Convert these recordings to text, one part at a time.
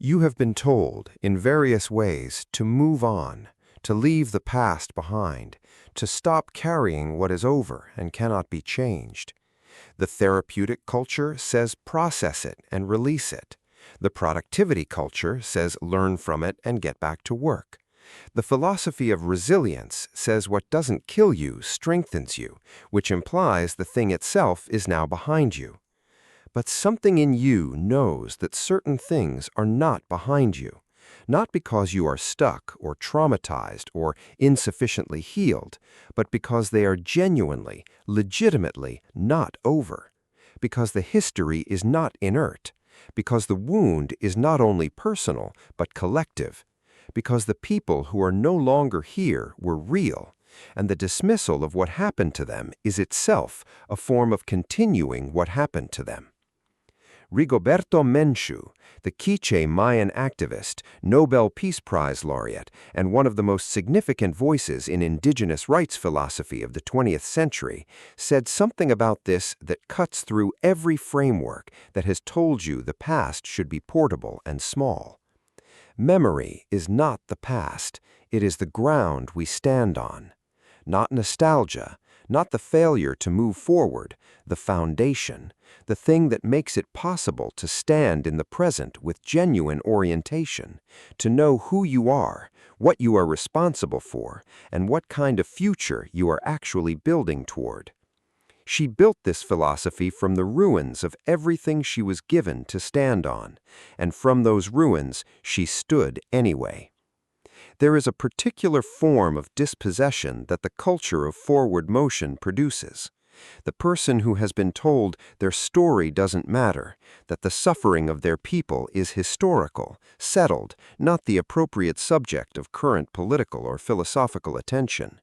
You have been told, in various ways, to move on, to leave the past behind, to stop carrying what is over and cannot be changed. The therapeutic culture says process it and release it. The productivity culture says learn from it and get back to work. The philosophy of resilience says what doesn't kill you strengthens you, which implies the thing itself is now behind you. But something in you knows that certain things are not behind you, not because you are stuck or traumatized or insufficiently healed, but because they are genuinely, legitimately not over, because the history is not inert, because the wound is not only personal but collective, because the people who are no longer here were real, and the dismissal of what happened to them is itself a form of continuing what happened to them. Rigoberta Menchú, the K'iche Mayan activist, Nobel Peace Prize laureate, and one of the most significant voices in indigenous rights philosophy of the 20th century, said something about this that cuts through every framework that has told you the past should be portable and small. Memory is not the past, it is the ground we stand on. Not nostalgia, not the failure to move forward, the foundation, the thing that makes it possible to stand in the present with genuine orientation, to know who you are, what you are responsible for, and what kind of future you are actually building toward. She built this philosophy from the ruins of everything she was given to stand on, and from those ruins she stood anyway. There is a particular form of dispossession that the culture of forward motion produces. The person who has been told their story doesn't matter, that the suffering of their people is historical, settled, not the appropriate subject of current political or philosophical attention.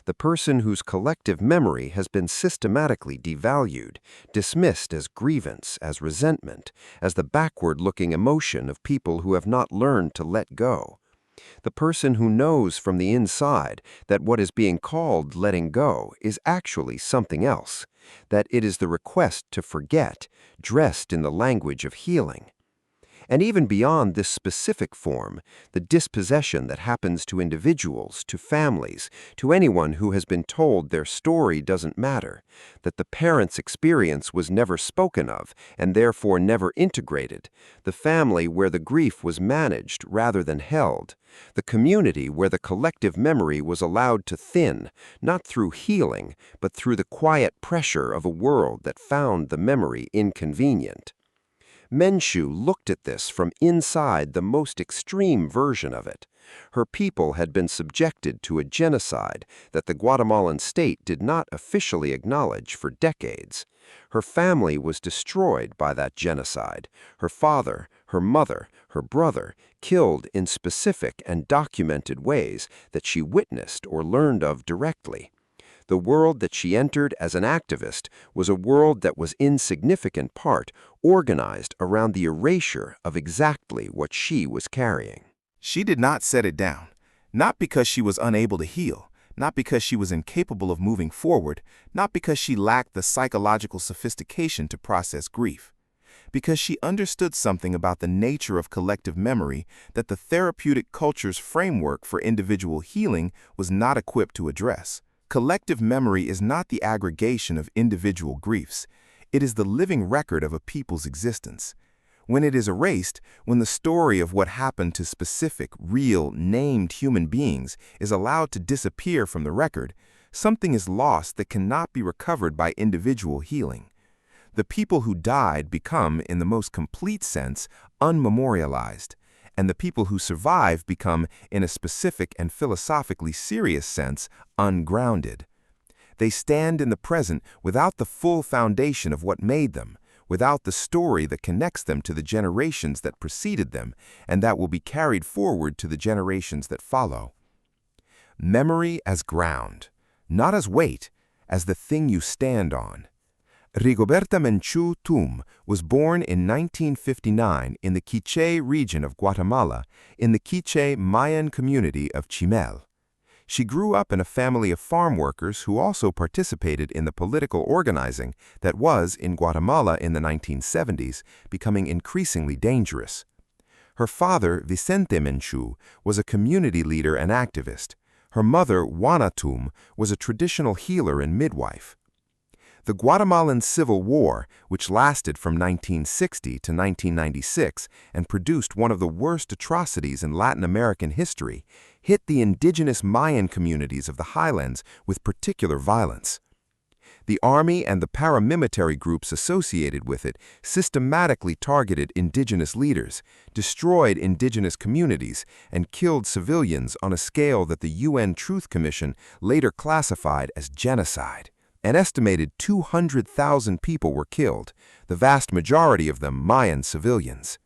The person whose collective memory has been systematically devalued, dismissed as grievance, as resentment, as the backward-looking emotion of people who have not learned to let go. The person who knows from the inside that what is being called letting go is actually something else, that it is the request to forget, dressed in the language of healing. And even beyond this specific form, the dispossession that happens to individuals, to families, to anyone who has been told their story doesn't matter, that the parent's experience was never spoken of and therefore never integrated, the family where the grief was managed rather than held, the community where the collective memory was allowed to thin, not through healing, but through the quiet pressure of a world that found the memory inconvenient. Menchú looked at this from inside the most extreme version of it. Her people had been subjected to a genocide that the Guatemalan state did not officially acknowledge for decades. Her family was destroyed by that genocide. Her father, her mother, her brother, killed in specific and documented ways that she witnessed or learned of directly. The world that she entered as an activist was a world that was in significant part organized around the erasure of exactly what she was carrying. She did not set it down, not because she was unable to heal, not because she was incapable of moving forward, not because she lacked the psychological sophistication to process grief, because she understood something about the nature of collective memory that the therapeutic culture's framework for individual healing was not equipped to address. Collective memory is not the aggregation of individual griefs. It is the living record of a people's existence. When it is erased, when the story of what happened to specific, real, named human beings is allowed to disappear from the record, something is lost that cannot be recovered by individual healing. The people who died become, in the most complete sense, unmemorialized, and the people who survive become, in a specific and philosophically serious sense, ungrounded. They stand in the present without the full foundation of what made them, without the story that connects them to the generations that preceded them and that will be carried forward to the generations that follow. Memory as ground, not as weight, as the thing you stand on. Rigoberta Menchú was born in 1959 in the K'iche region of Guatemala in the K'iche Mayan community of Chimel. She grew up in a family of farm workers who also participated in the political organizing that was, in Guatemala in the 1970s, becoming increasingly dangerous. Her father, Vicente Menchú, was a community leader and activist. Her mother, Juana Tum, was a traditional healer and midwife. The Guatemalan Civil War, which lasted from 1960 to 1996 and produced one of the worst atrocities in Latin American history, hit the indigenous Mayan communities of the highlands with particular violence. The army and the paramilitary groups associated with it systematically targeted indigenous leaders, destroyed indigenous communities, and killed civilians on a scale that the UN Truth Commission later classified as genocide. An estimated 200,000 people were killed, the vast majority of them Mayan civilians.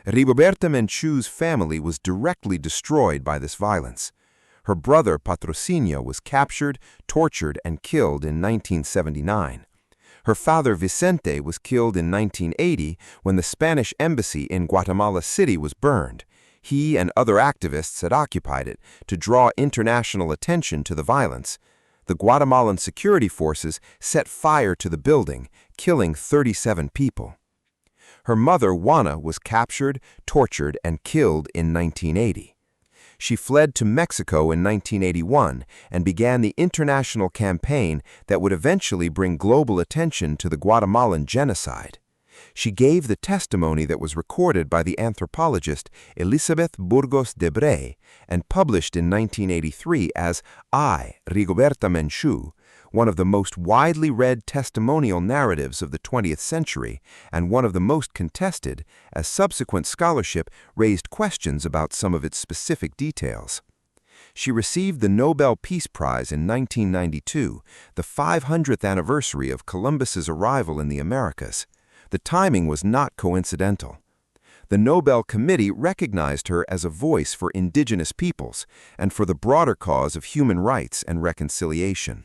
Rigoberta Menchú's family was directly destroyed by this violence. Her brother Patrocinio was captured, tortured, and killed in 1979. Her father Vicente was killed in 1980 when the Spanish embassy in Guatemala City was burned. He and other activists had occupied it to draw international attention to the violence. The Guatemalan security forces set fire to the building, killing 37 people. Her mother, Juana, was captured, tortured, and killed in 1980. She fled to Mexico in 1981 and began the international campaign that would eventually bring global attention to the Guatemalan genocide. She gave the testimony that was recorded by the anthropologist Elizabeth Burgos de Bray and published in 1983 as I, Rigoberta Menchú, one of the most widely read testimonial narratives of the 20th century and one of the most contested, as subsequent scholarship raised questions about some of its specific details. She received the Nobel Peace Prize in 1992, the 500th anniversary of Columbus's arrival in the Americas. The timing was not coincidental. The Nobel Committee recognized her as a voice for indigenous peoples and for the broader cause of human rights and reconciliation.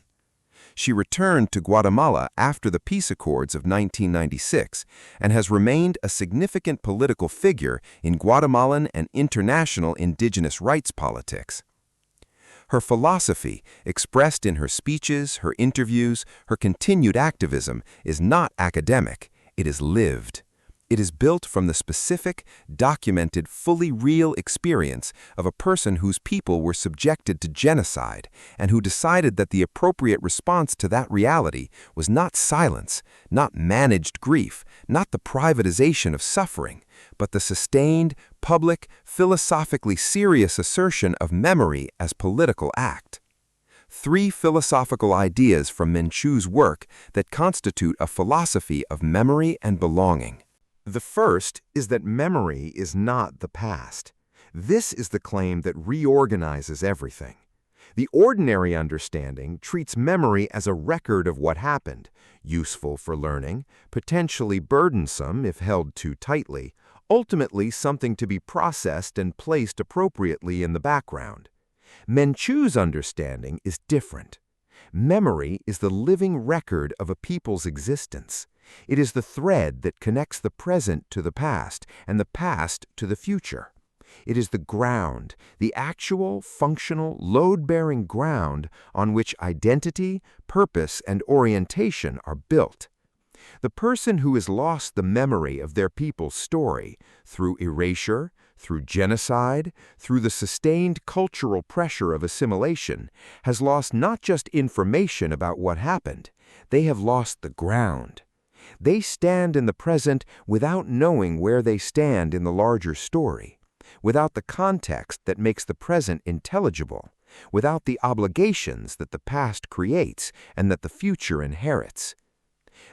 She returned to Guatemala after the peace accords of 1996 and has remained a significant political figure in Guatemalan and international indigenous rights politics. Her philosophy, expressed in her speeches, her interviews, her continued activism, is not academic. It is lived. It is built from the specific, documented, fully real experience of a person whose people were subjected to genocide and who decided that the appropriate response to that reality was not silence, not managed grief, not the privatization of suffering, but the sustained, public, philosophically serious assertion of memory as political act. 3 philosophical ideas from Menchú's work that constitute a philosophy of memory and belonging. The first is that memory is not the past. This is the claim that reorganizes everything. The ordinary understanding treats memory as a record of what happened, useful for learning, potentially burdensome if held too tightly, ultimately something to be processed and placed appropriately in the background. Menchú's understanding is different. Memory is the living record of a people's existence. It is the thread that connects the present to the past and the past to the future. It is the ground, the actual, functional, load-bearing ground on which identity, purpose, and orientation are built. The person who has lost the memory of their people's story through erasure, through genocide, through the sustained cultural pressure of assimilation, has lost not just information about what happened, they have lost the ground. They stand in the present without knowing where they stand in the larger story, without the context that makes the present intelligible, without the obligations that the past creates and that the future inherits.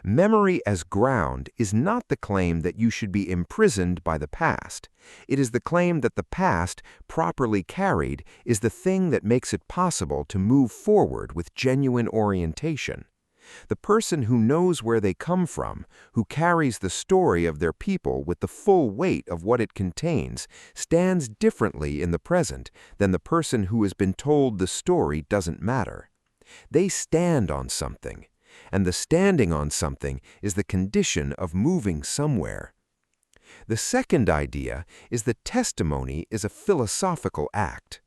Memory as ground is not the claim that you should be imprisoned by the past. It is the claim that the past, properly carried, is the thing that makes it possible to move forward with genuine orientation. The person who knows where they come from, who carries the story of their people with the full weight of what it contains, stands differently in the present than the person who has been told the story doesn't matter. They stand on something. And the standing on something is the condition of moving somewhere. The second idea is that testimony is a philosophical act.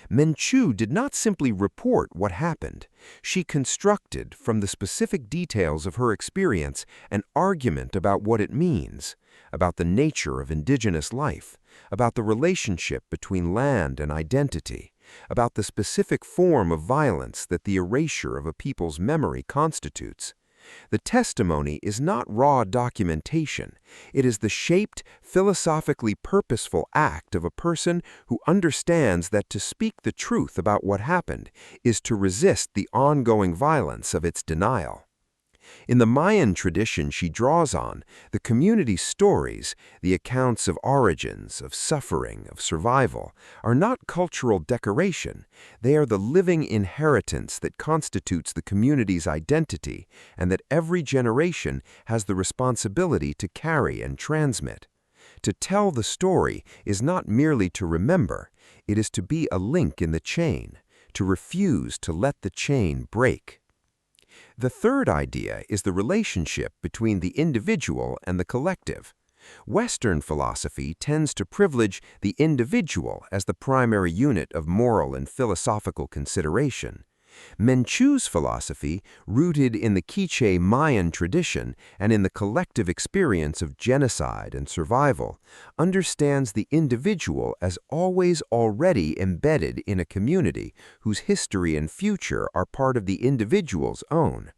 Menchú did not simply report what happened. She constructed, from the specific details of her experience, an argument about what it means, about the nature of indigenous life, about the relationship between land and identity, about the specific form of violence that the erasure of a people's memory constitutes. The testimony is not raw documentation. It is the shaped, philosophically purposeful act of a person who understands that to speak the truth about what happened is to resist the ongoing violence of its denial. In the Mayan tradition she draws on, the community's stories, the accounts of origins, of suffering, of survival, are not cultural decoration. They are the living inheritance that constitutes the community's identity and that every generation has the responsibility to carry and transmit. To tell the story is not merely to remember, it is to be a link in the chain, to refuse to let the chain break. The third idea is the relationship between the individual and the collective. Western philosophy tends to privilege the individual as the primary unit of moral and philosophical consideration. Menchu's philosophy, rooted in the K'iche Mayan tradition and in the collective experience of genocide and survival, understands the individual as always already embedded in a community whose history and future are part of the individual's own.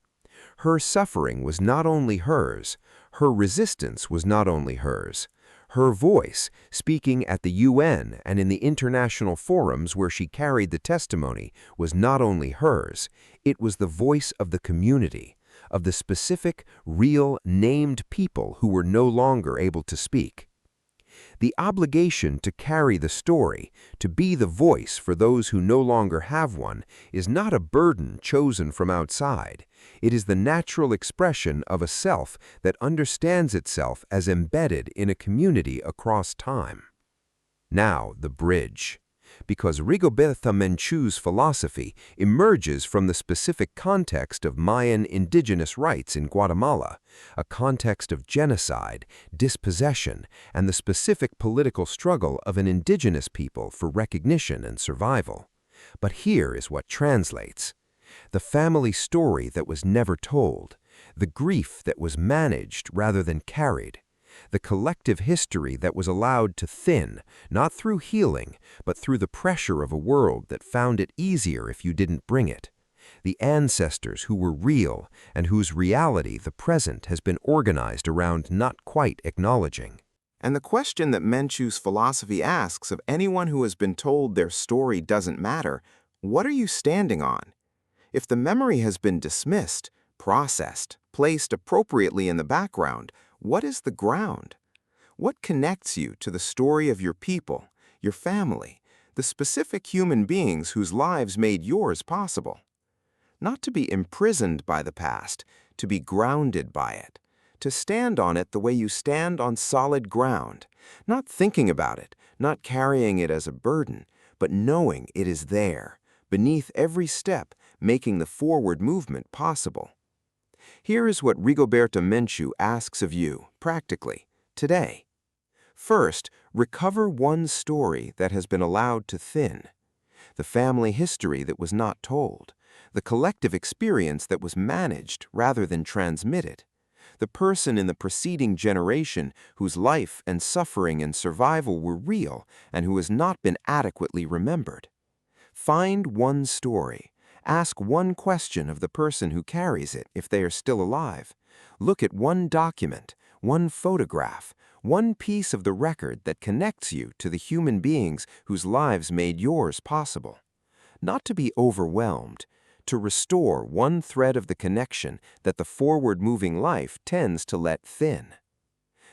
Her suffering was not only hers, her resistance was not only hers. Her voice, speaking at the UN and in the international forums where she carried the testimony, was not only hers, it was the voice of the community, of the specific, real, named people who were no longer able to speak. The obligation to carry the story, to be the voice for those who no longer have one, is not a burden chosen from outside. It is the natural expression of a self that understands itself as embedded in a community across time. Now, the bridge. Because Rigoberta Menchu's philosophy emerges from the specific context of Mayan indigenous rights in Guatemala, a context of genocide, dispossession, and the specific political struggle of an indigenous people for recognition and survival. But here is what translates. The family story that was never told, the grief that was managed rather than carried, the collective history that was allowed to thin, not through healing, but through the pressure of a world that found it easier if you didn't bring it. The ancestors who were real and whose reality, the present, has been organized around not quite acknowledging. And the question that Menchu's philosophy asks of anyone who has been told their story doesn't matter, what are you standing on? If the memory has been dismissed, processed, placed appropriately in the background, what is the ground? What connects you to the story of your people, your family, the specific human beings whose lives made yours possible? Not to be imprisoned by the past, to be grounded by it, to stand on it the way you stand on solid ground, not thinking about it, not carrying it as a burden, but knowing it is there, beneath every step, making the forward movement possible. Here is what Rigoberta Menchú asks of you, practically, today. First, recover one story that has been allowed to thin. The family history that was not told. The collective experience that was managed rather than transmitted. The person in the preceding generation whose life and suffering and survival were real and who has not been adequately remembered. Find one story. Ask one question of the person who carries it if they are still alive. Look at one document, one photograph, one piece of the record that connects you to the human beings whose lives made yours possible. Not to be overwhelmed, to restore one thread of the connection that the forward-moving life tends to let thin.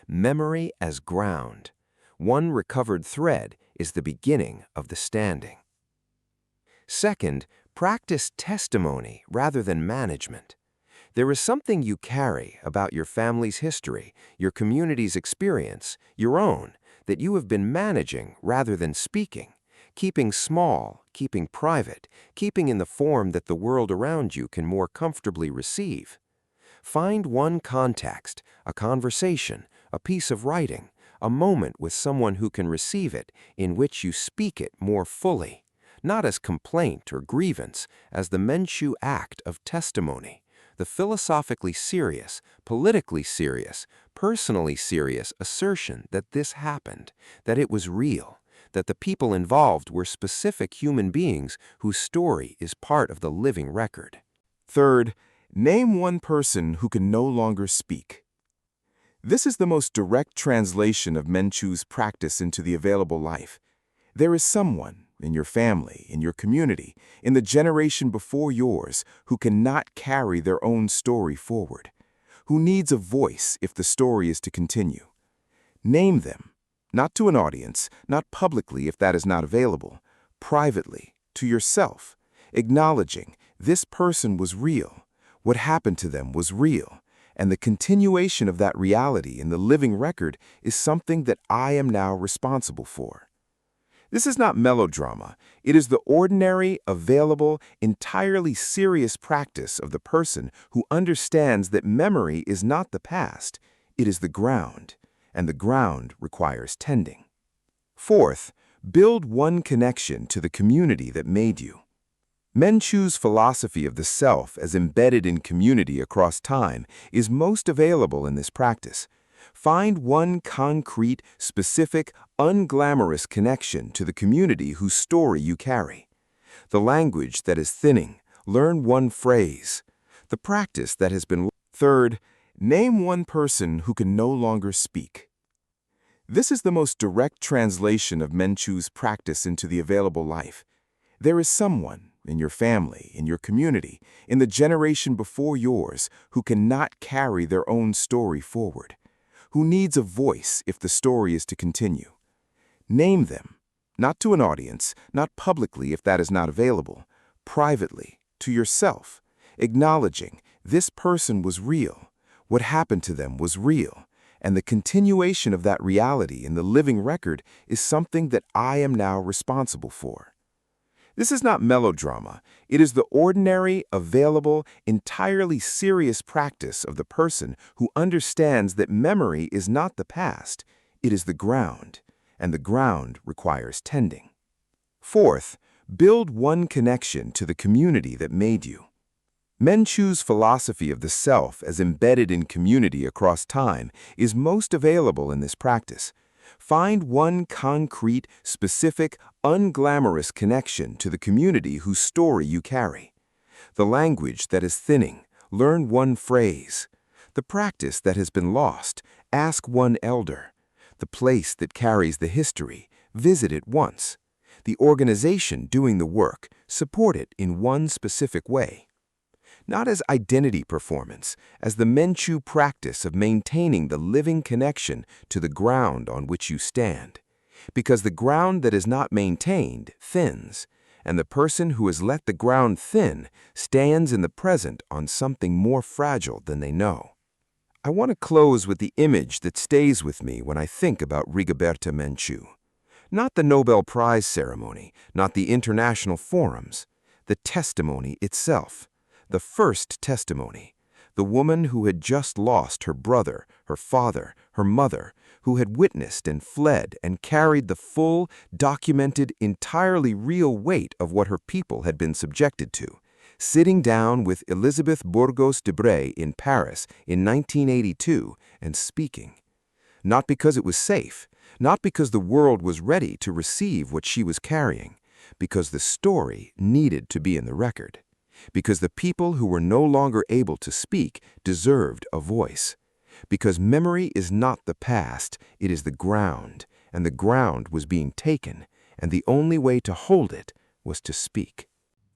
Memory as ground. One recovered thread is the beginning of the standing. Second, practice testimony rather than management. There is something you carry about your family's history, your community's experience, your own, that you have been managing rather than speaking, keeping small, keeping private, keeping in the form that the world around you can more comfortably receive. Find one context, a conversation, a piece of writing, a moment with someone who can receive it, in which you speak it more fully. Not as complaint or grievance, as the Menchu act of testimony, the philosophically serious, politically serious, personally serious assertion that this happened, that it was real, that the people involved were specific human beings whose story is part of the living record. Third, name one person who can no longer speak. This is the most direct translation of Menchu's practice into the available life. There is someone, in your family, in your community, in the generation before yours, who cannot carry their own story forward, who needs a voice if the story is to continue. Name them, not to an audience, not publicly if that is not available, privately, to yourself, acknowledging this person was real, what happened to them was real, and the continuation of that reality in the living record is something that I am now responsible for. This is not melodrama. It is the ordinary, available, entirely serious practice of the person who understands that memory is not the past, it is the ground, and the ground requires tending. Fourth, build one connection to the community that made you. Menchu's philosophy of the self as embedded in community across time is most available in this practice. Find one concrete, specific, unglamorous connection to the community whose story you carry. The language that is thinning, learn one phrase. The practice that has been... Third, name one person who can no longer speak. This is the most direct translation of Menchu's practice into the available life. There is someone, in your family, in your community, in the generation before yours, who cannot carry their own story forward, who needs a voice if the story is to continue. Name them, not to an audience, not publicly if that is not available, privately, to yourself, acknowledging this person was real, what happened to them was real, and the continuation of that reality in the living record is something that I am now responsible for. This is not melodrama. It is the ordinary, available, entirely serious practice of the person who understands that memory is not the past, it is the ground, and the ground requires tending. Fourth, build one connection to the community that made you. Menchu's philosophy of the self as embedded in community across time is most available in this practice. Find one concrete, specific, unglamorous connection to the community whose story you carry. The language that is thinning, learn one phrase. The practice that has been lost, ask one elder. The place that carries the history, visit it once. The organization doing the work, support it in one specific way. Not as identity performance, as the Menchu practice of maintaining the living connection to the ground on which you stand. Because the ground that is not maintained thins, and the person who has let the ground thin stands in the present on something more fragile than they know. I want to close with the image that stays with me when I think about Rigoberta Menchú. Not the Nobel Prize ceremony, not the international forums, the testimony itself. The first testimony, the woman who had just lost her brother, her father, her mother, who had witnessed and fled and carried the full, documented, entirely real weight of what her people had been subjected to, sitting down with Elizabeth Burgos de Bray in Paris in 1982 and speaking. Not because it was safe, not because the world was ready to receive what she was carrying, because the story needed to be in the record. Because the people who were no longer able to speak deserved a voice. Because memory is not the past, it is the ground, and the ground was being taken, and the only way to hold it was to speak.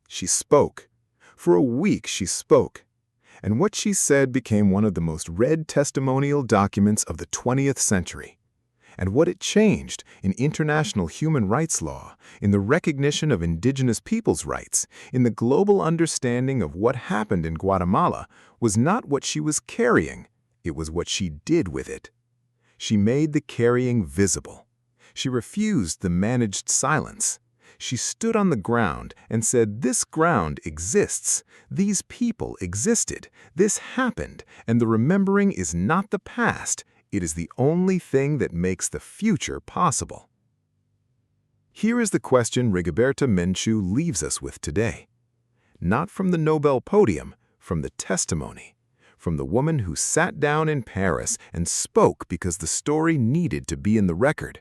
She spoke. For a week she spoke. And what she said became one of the most read testimonial documents of the 20th century. And what it changed in international human rights law, in the recognition of indigenous peoples' rights, in the global understanding of what happened in Guatemala, was not what she was carrying, it was what she did with it. She made the carrying visible. She refused the managed silence. She stood on the ground and said, "This ground exists. These people existed. This happened, and the remembering is not the past. It is the only thing that makes the future possible." Here is the question Rigoberta Menchú leaves us with today. Not from the Nobel podium, from the testimony, from the woman who sat down in Paris and spoke because the story needed to be in the record.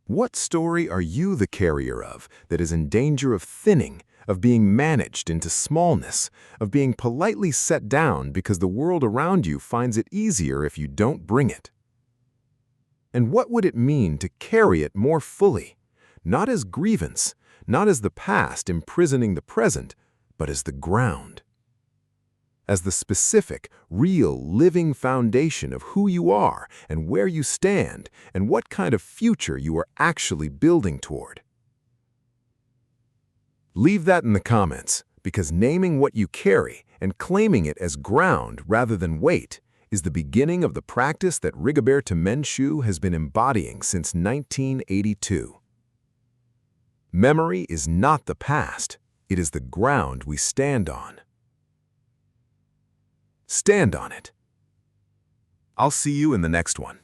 What story are you the carrier of that is in danger of thinning, of being managed into smallness, of being politely set down because the world around you finds it easier if you don't bring it? And what would it mean to carry it more fully, not as grievance, not as the past imprisoning the present, but as the ground? As the specific, real, living foundation of who you are and where you stand and what kind of future you are actually building toward. Leave that in the comments, because naming what you carry and claiming it as ground rather than weight is the beginning of the practice that Rigoberta Menchú has been embodying since 1982. Memory is not the past, it is the ground we stand on. Stand on it. I'll see you in the next one.